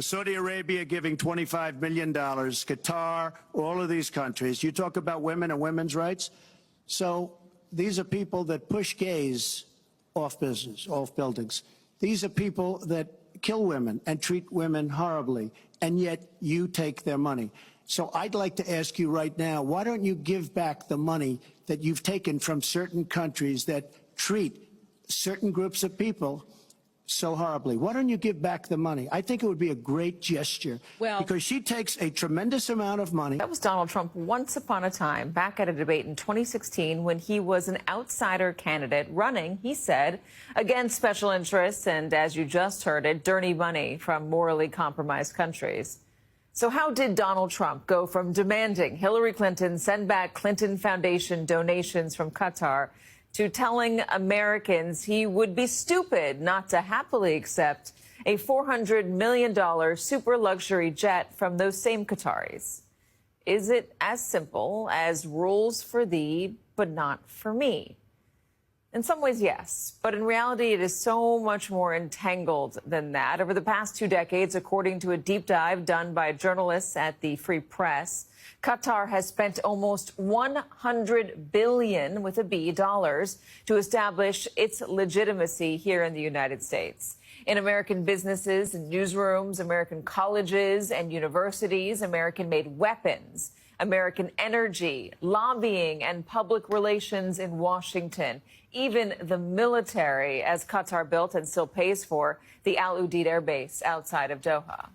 Saudi Arabia giving $25 million, Qatar, all of these countries. You talk about women and women's rights. So these are people that push gays off buildings. These are people that kill women and treat women horribly, and yet you take their money. So I'd like to ask you right now, why don't you give back the money that you've taken from certain countries that treat certain groups of people so horribly? Why don't you give back the money? I think it would be a great gesture, because she takes a tremendous amount of money. That was Donald Trump once upon a time, back at a debate in 2016 when he was an outsider candidate running, he said, against special interests and, as you just heard it, dirty money from morally compromised countries. So how did Donald Trump go from demanding Hillary Clinton send back Clinton Foundation donations from Qatar to telling Americans he would be stupid not to happily accept a $400 million super luxury jet from those same Qataris? Is it as simple as rules for thee, but not for me? In some ways, yes, but in reality, it is so much more entangled than that. Over the past 2 decades, according to a deep dive done by journalists at the Free Press, Qatar has spent almost $100 billion with a B dollars to establish its legitimacy here in the United States. In American businesses and newsrooms, American colleges and universities, American-made weapons, American energy, lobbying, and public relations in Washington, even the military, as Qatar built and still pays for the Al Udeid Air Base outside of Doha.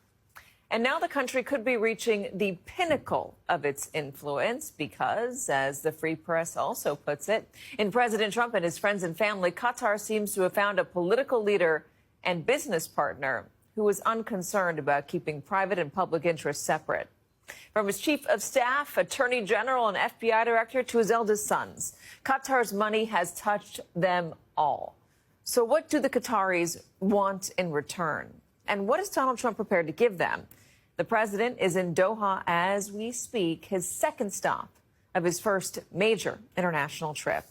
And now the country could be reaching the pinnacle of its influence because, as the Free Press also puts it, in President Trump and his friends and family, Qatar seems to have found a political leader and business partner who is unconcerned about keeping private and public interests separate. From his chief of staff, attorney general, and FBI director to his eldest sons, Qatar's money has touched them all. So what do the Qataris want in return? And what is Donald Trump prepared to give them? The president is in Doha as we speak, his second stop of his first major international trip.